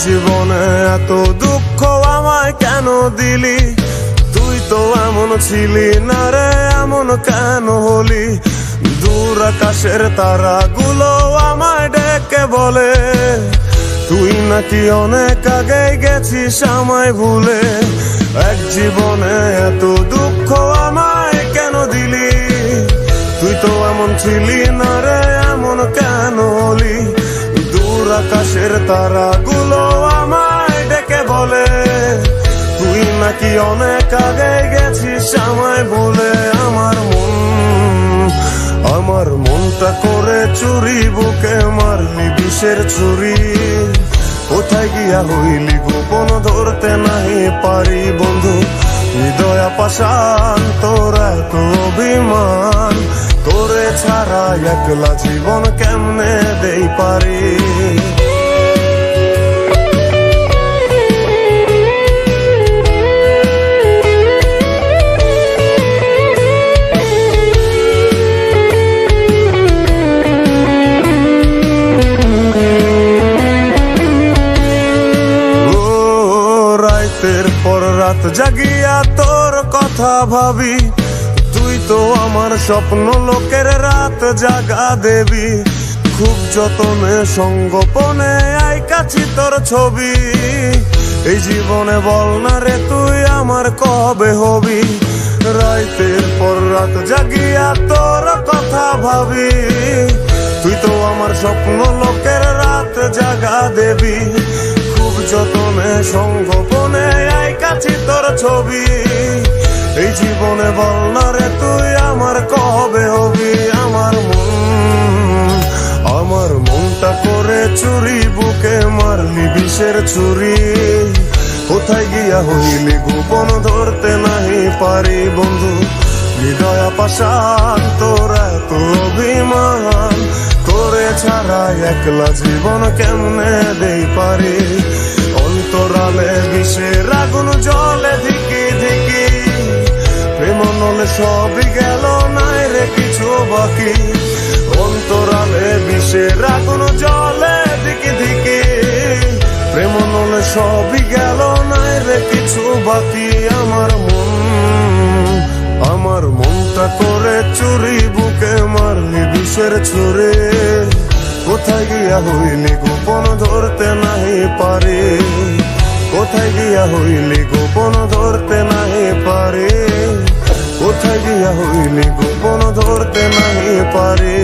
জীবনে এত দুঃখ আমায় কেন দিলি? তুই তো এমন ছিলি না রে, এমন কেন হলি? দূর আকাশের তারাগুলো আমায় ডেকে বলে তুই নাকি অনেক আগে গেছিস আমায় ভুলে। এক জীবনে এত দুঃখ আমায় কেন দিলি? তুই তো এমন ছিলি না রে, এমন কেন হলি? দূর আকাশের তারাগুলো আমায় ডেকে বলে তুই নাকি অনেক আগে গেছিস আমায় ভুলে। আমার মনটা করে চুরি, বুকে মারলি বিষের ছুরি। কোথায় গিয়া হইলি গোপন ধরতে নাহি পারি বন্ধু। হৃদয় পাষাণ তোর এত অভিমান, তোরে ছাড়া একলা জীবন কেমনে দেই পারি? রাতের পর রাত জাগিয়া তোর কথা ভাবি, তুই তো আমার স্বপ্ন লোকের রাত জাগা দেবী। খুব যতনে সঙ্গোপনে আইকাছি তোর ছবি। এই জীবনে বল না রে তুই আমার কবে হবি? রাতের পর রাত জাগিয়া তোর কথা ভাবি, তুই তো আমার স্বপ্ন লোকের রাত জাগা দেবী। যতনে সঙ্গোপনে আইকাছি তোর ছবি। এই জীবনে বল না রে তুই আমার কবে হবি? আমার মনটা করে চুরি, বুকে মারলি বিষের ছুরি। কোথায় গিয়া হইলি গোপন ধরতে নাহি পারি বন্ধু। হৃদয় পাষাণ তোর এত অভিমান, তোরে ছাড়া একলা জীবন কেমনে দেই পারি? অন্তরালে বিষের আগুন জলে ধিকি ধিকি, প্রেম নলে সবই গেল নাই রে কিছু বাকি। অন্তরালে বিষের আগুন জলে ধিকি ধিকি, প্রেম নলে সবই গেল নাই রে কিছু বাকি। আমার মনটা করে চুরি, বুকে মারলি বিষের ছুরি। কোথায় গিয়া হইলি গোপন ধরতে নাহি পারি? কোথায় গিয়া হইলি গোপন ধরতে নাহি পারি? কোথায় গিয়া হইলি গোপন ধরতে নাহি পারি?